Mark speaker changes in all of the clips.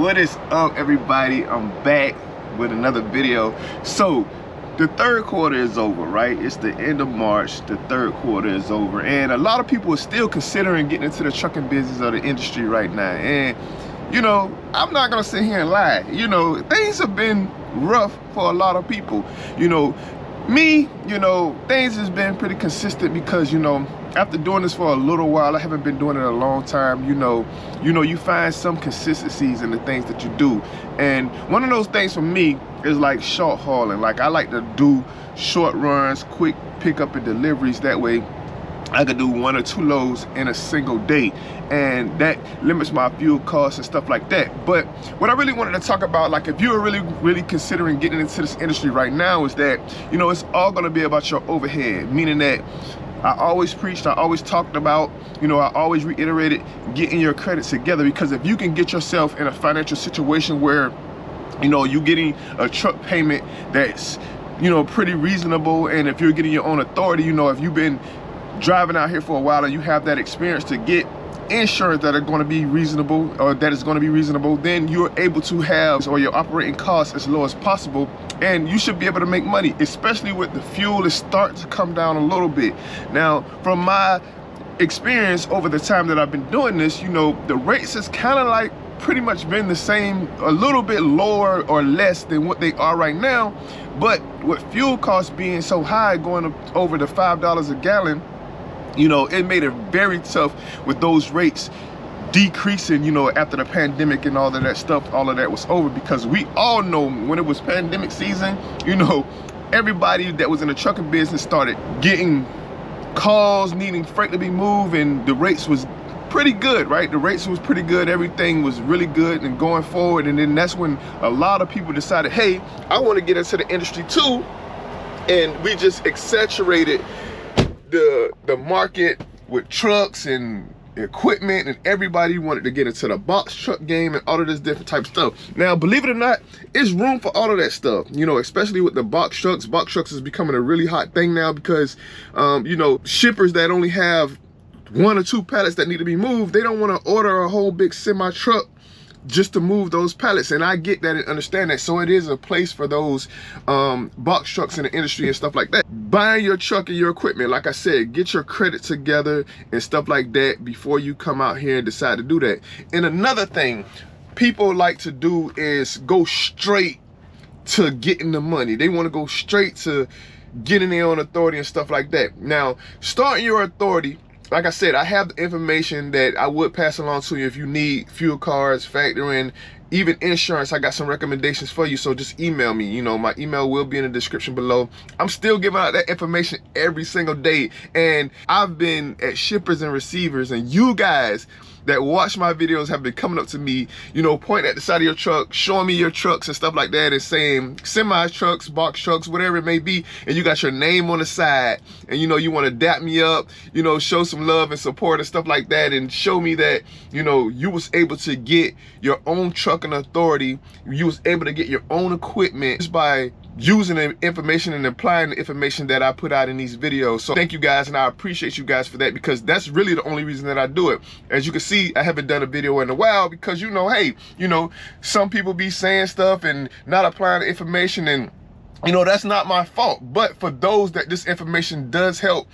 Speaker 1: What is up, everybody? I'm back with another video. So the third quarter is over, right? It's the end of March. The third quarter is over, and a lot of people are still considering getting into the trucking business or the industry right now. And you know, I'm not gonna sit here and lie. You know, things have been rough for a lot of people. You know, me, things has been pretty consistent because, after doing this for a little while, I haven't been doing it a long time, you find some consistencies in the things that you do. And one of those things for me is like short hauling. Like, I like to do short runs, quick pickup and deliveries. That way I could do 1 or 2 loads in a single day, and that limits my fuel costs and stuff like that. But what I really wanted to talk about, like, if you're really considering getting into this industry right now, is that, it's all going to be about your overhead. Meaning that I always preached, I always talked about, I always reiterated getting your credit together, because if you can get yourself in a financial situation where, you're getting a truck payment that's, pretty reasonable, and if you're getting your own authority, if you've been driving out here for a while and you have that experience to get insurance that are going to be reasonable, or that is going to be reasonable, then you're able to have your operating costs as low as possible, and you should be able to make money, especially with the fuel is starting to come down a little bit. Now, from my experience over the time that I've been doing this, the rates has kind of like pretty much been the same, a little bit lower or less than what they are right now. But with fuel costs being so high, going over the $5 a gallon, it made it very tough with those rates decreasing, after the pandemic and all of that stuff, all of that was over. Because we all know when it was pandemic season, everybody that was in the trucking business started getting calls needing freight to be moved, and the rates was pretty good, right? The rates was pretty good, everything was really good and going forward. And then that's when a lot of people decided, hey, I want to get into the industry too, and we just exaggerated the market with trucks and equipment, and everybody wanted to get into the box truck game and all of this different type of stuff. Now, believe it or not, it's room for all of that stuff, especially with the box trucks. Box trucks is becoming a really hot thing now, because shippers that only have 1 or 2 pallets that need to be moved, they don't want to order a whole big semi truck just to move those pallets. And I get that and understand that. So it is a place for those box trucks in the industry and stuff like that. Buying your truck and your equipment, like I said, get your credit together and stuff like that before you come out here and decide to do that. And another thing people like to do is go straight to getting the money. They want to go straight to getting their own authority and stuff like that. Now, starting your authority, like I said, I have the information that I would pass along to you if you need fuel cards, factoring, even insurance. I got some recommendations for you, so just email me. My email will be in the description below. I'm still giving out that information every single day, and I've been at shippers and receivers, and you guys that watch my videos have been coming up to me, pointing at the side of your truck, showing me your trucks and stuff like that, and saying semi trucks, box trucks, whatever it may be, and you got your name on the side, and you want to dap me up, show some love and support and stuff like that, and show me that you was able to get your own trucking authority, you was able to get your own equipment just by using the information and applying the information that I put out in these videos. So thank you guys, and I appreciate you guys for that, because that's really the only reason that I do it. As you can see, I haven't done a video in a while because hey, some people be saying stuff and not applying the information, and that's not my fault. But for those that this information does help,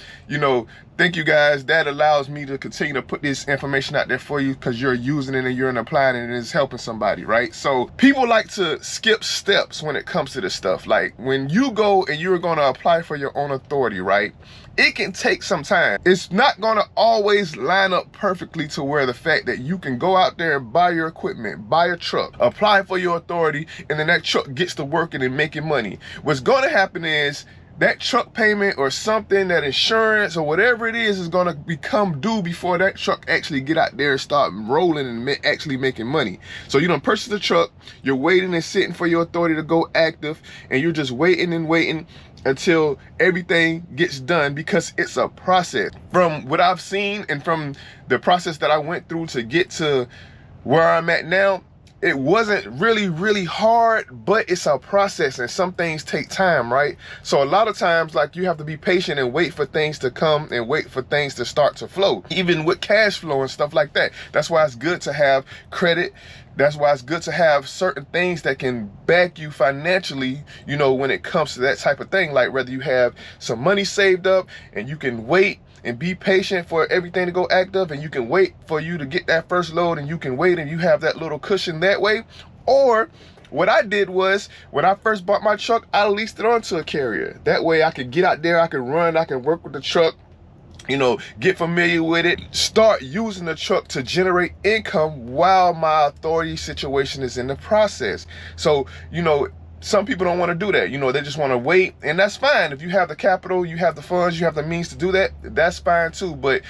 Speaker 1: thank you guys. That allows me to continue to put this information out there for you, because you're using it and you're applying it and it's helping somebody, right? So people like to skip steps when it comes to this stuff. Like, when you go and you're going to apply for your own authority, right? It can take some time. It's not going to always line up perfectly to where the fact that you can go out there and buy your equipment, buy a truck, apply for your authority, and then that truck gets to working and making money. What's going to happen is that truck payment or something, that insurance or whatever it is going to become due before that truck actually get out there and start rolling and actually making money. So you don't purchase the truck, you're waiting and sitting for your authority to go active, and you're just waiting and waiting until everything gets done, because it's a process. From what I've seen and from the process that I went through to get to where I'm at now, it wasn't really hard, but it's a process and some things take time, right? So a lot of times, like, you have to be patient and wait for things to come and wait for things to start to flow, even with cash flow and stuff like that. That's why it's good to have credit. That's why it's good to have certain things that can back you financially, you know, when it comes to that type of thing. Like, whether you have some money saved up and you can wait and be patient for everything to go active, and you can wait for you to get that first load, and you can wait and you have that little cushion that way. Or what I did was, when I first bought my truck, I leased it onto a carrier. That way I could get out there, I could run, I can work with the truck, you know, get familiar with it, start using the truck to generate income while my authority situation is in the process. So, you know, some people don't want to do that. You know, they just want to wait, and that's fine. If you have the capital, you have the funds, you have the means to do that, that's fine too. But,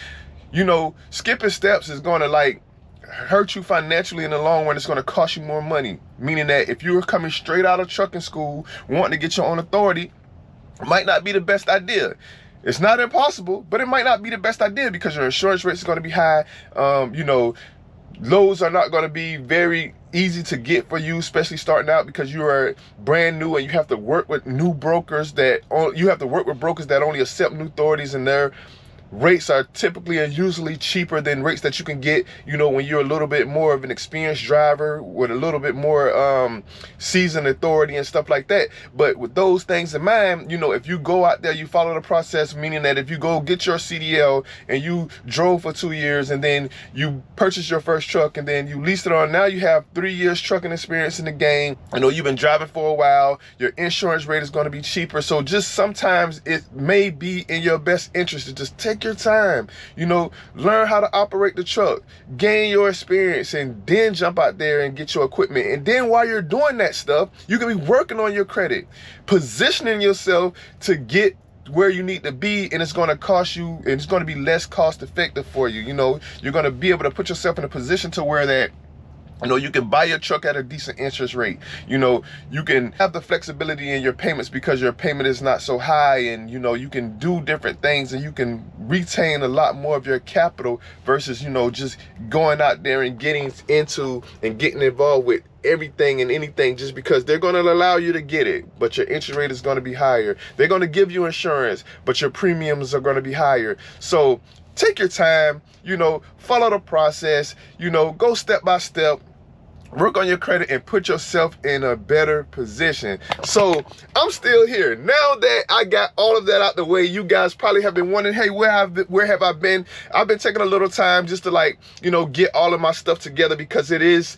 Speaker 1: you know, skipping steps is going to, like, hurt you financially in the long run. It's going to cost you more money. Meaning that if you're coming straight out of trucking school, wanting to get your own authority, it might not be the best idea. It's not impossible, but it might not be the best idea because your insurance rates are going to be high. You know, loads are not going to be very easy to get for you, especially starting out, because you are brand new and you have to work with new brokers that only accept new authorities, and their rates are typically and usually cheaper than rates that you can get, you know, when you're a little bit more of an experienced driver with a little bit more seasoned authority and stuff like that. But with those things in mind, you know, if you go out there, you follow the process, meaning that if you go get your CDL and you drove for 2 years and then you purchased your first truck and then you leased it on, now you have 3 years trucking experience in the game. I know you've been driving for a while, your insurance rate is going to be cheaper. So just sometimes it may be in your best interest to just take your time, you know, learn how to operate the truck, gain your experience, and then jump out there and get your equipment. And then while you're doing that stuff, you can be working on your credit, positioning yourself to get where you need to be, and it's going to cost you, and it's going to be less cost effective for you. You know, you're going to be able to put yourself in a position to where that, you know, you can buy your truck at a decent interest rate. You know, you can have the flexibility in your payments because your payment is not so high, and, you know, you can do different things and you can retain a lot more of your capital versus, you know, just going out there and getting into and getting involved with everything and anything just because they're going to allow you to get it, but your interest rate is going to be higher. They're going to give you insurance, but your premiums are going to be higher. So take your time, you know, follow the process, you know, go step by step, work on your credit, and put yourself in a better position. So I'm still here. Now that I got all of that out the way, you guys probably have been wondering, hey, where have I been? I've been taking a little time just to, like, you know, get all of my stuff together because it is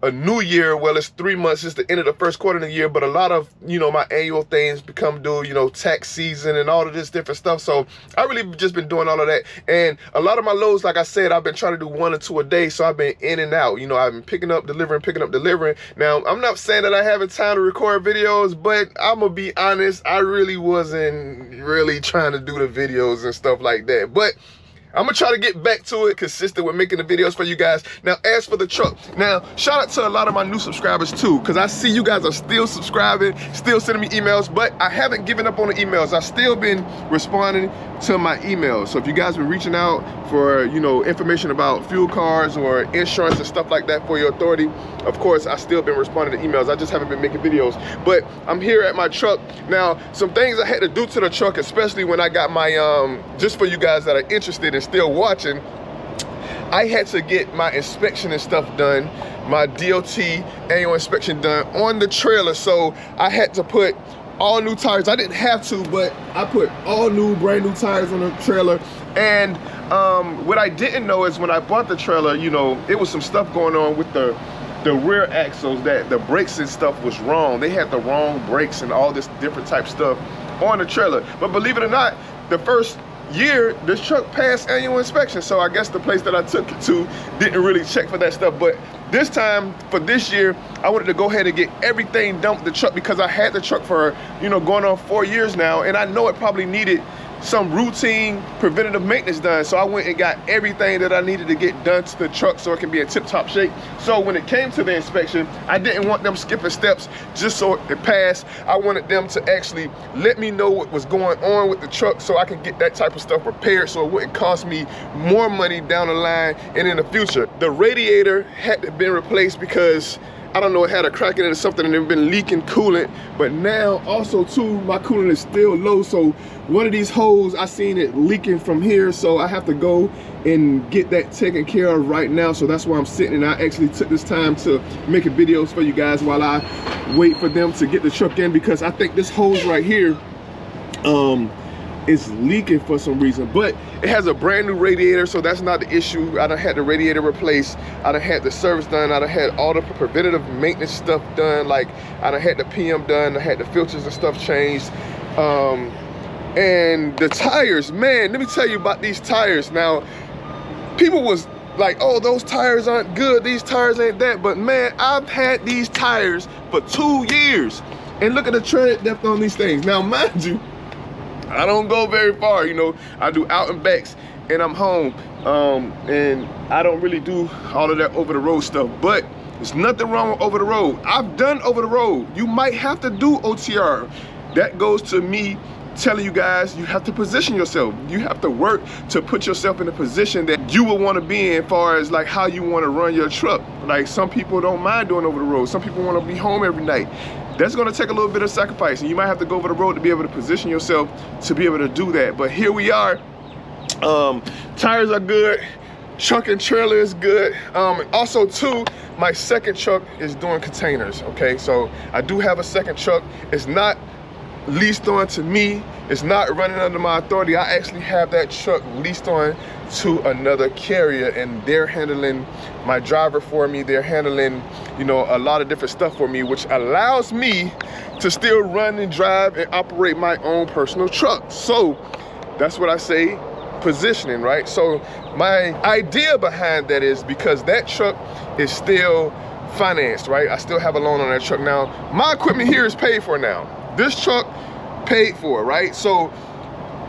Speaker 1: a new year. Well, it's 3 months, it's the end of the first quarter of the year, but a lot of, you know, my annual things become due, you know, tax season and all of this different stuff. So I really just been doing all of that. And a lot of my loads, like I said, I've been trying to do 1 or 2 a day. So I've been in and out, you know, I've been picking up, delivering. Now, I'm not saying that I haven't time to record videos, but I'm gonna be honest, I really wasn't really trying to do the videos and stuff like that. But I'm gonna try to get back to it, consistent with making the videos for you guys. Now, as for the truck, now shout out to a lot of my new subscribers too, because I see you guys are still subscribing, still sending me emails, but I haven't given up on the emails. I've still been responding to my emails. So if you guys been reaching out for, you know, information about fuel cards or insurance and stuff like that for your authority, of course, I still been responding to emails. I just haven't been making videos. But I'm here at my truck. Now, some things I had to do to the truck, especially when I got my, just for you guys that are interested and still watching, I had to get my inspection and stuff done, my DOT annual inspection done on the trailer. So I had to put all new tires. I didn't have to, but I put all new, brand new tires on the trailer. And what I didn't know is when I bought the trailer, you know, it was some stuff going on with the rear axles, that the brakes and stuff was wrong. They had the wrong brakes and all this different type stuff on the trailer. But believe it or not, the first year, this truck passed annual inspection. So I guess the place that I took it to didn't really check for that stuff. But this time, for this year, I wanted to go ahead and get everything done with the truck because I had the truck for, you know, going on 4 years now, and I know it probably needed some routine preventative maintenance done. So I went and got everything that I needed to get done to the truck so it can be in tip-top shape. So when it came to the inspection, I didn't want them skipping steps just so it passed. I wanted them to actually let me know what was going on with the truck so I can get that type of stuff repaired so it wouldn't cost me more money down the line and in the future. The radiator had to be replaced because I don't know, it had a crack in it or something and it been leaking coolant. But now also too, my coolant is still low. So one of these holes, I seen it leaking from here. So I have to go and get that taken care of right now. So that's why I'm sitting, and I actually took this time to make videos for you guys while I wait for them to get the truck in, because I think this hose right here is leaking for some reason. But it has a brand new radiator, so that's not the issue. I done had the radiator replaced, I done had the service done, I done had all the preventative maintenance stuff done, like I done had the PM done, I had the filters and stuff changed. And the tires, man, let me tell you about these tires. Now, people was like, oh, those tires aren't good, these tires ain't that, but man, I've had these tires for 2 years, and look at the tread depth on these things. Now, mind you, I don't go very far, you know. I do out and backs and I'm home. And I don't really do all of that over the road stuff, but there's nothing wrong with over the road. I've done over the road. You might have to do OTR. That goes to me telling you guys, you have to position yourself. You have to work to put yourself in a position that you would want to be in, as far as like how you want to run your truck. Like some people don't mind doing over the road. Some people want to be home every night. That's going to take a little bit of sacrifice, and you might have to go over the road to be able to position yourself to be able to do that. But here we are. Tires are good. Truck and trailer is good. Also too, my second truck is doing containers. Okay, so I do have a second truck. It's not leased on to me. It's not running under my authority. I actually have that truck leased on to another carrier, and they're handling my driver for me. They're handling, you know, a lot of different stuff for me, which allows me to still run and drive and operate my own personal truck. So that's what I say, positioning, right? So my idea behind that is because that truck is still financed, right? I still have a loan on that truck. Now, my equipment here is paid for now. This truck paid for, right? So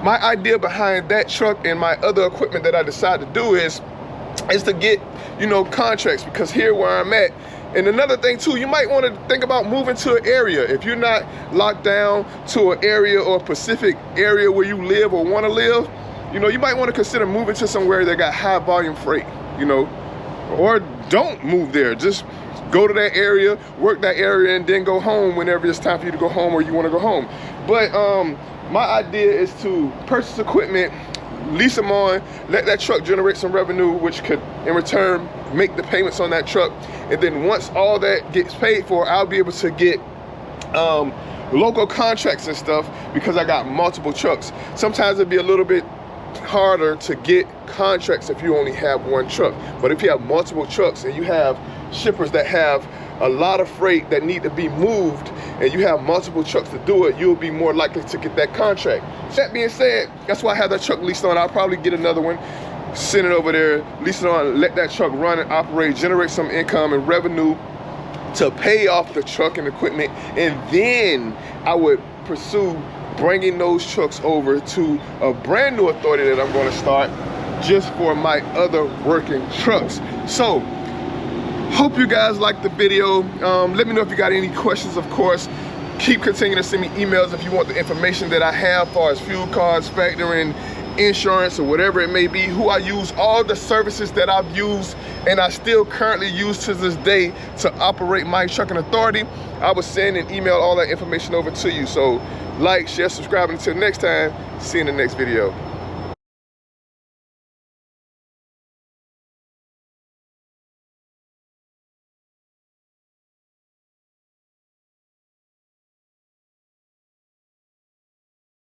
Speaker 1: my idea behind that truck and my other equipment that I decided to do is to get, you know, contracts, because here where I'm at. And another thing too, you might want to think about moving to an area. If you're not locked down to an area or a specific area where you live or want to live, you know, you might want to consider moving to somewhere that got high volume freight, you know, or don't move there. Just go to that area, work that area, and then go home whenever it's time for you to go home or you want to go home. But my idea is to purchase equipment, lease them on, let that truck generate some revenue, which could in return make the payments on that truck. And then once all that gets paid for, I'll be able to get local contracts and stuff, because I got multiple trucks. Sometimes it'd be a little bit harder to get contracts if you only have one truck. But if you have multiple trucks and you have shippers that have a lot of freight that need to be moved, and you have multiple trucks to do it, you'll be more likely to get that contract. That being said, that's why I have that truck leased on. I'll probably get another one, send it over there, lease it on, let that truck run and operate, generate some income and revenue to pay off the truck and equipment. And then I would pursue bringing those trucks over to a brand new authority that I'm going to start just for my other working trucks. So hope you guys liked the video. Let me know if you got any questions. Of course, keep continuing to send me emails if you want the information that I have as far as fuel cards, factoring, insurance, or whatever it may be, who I use, all the services that I've used and I still currently use to this day to operate my trucking authority. I will send and email all that information over to you. So like, share, subscribe, and until next time, see you in the next video.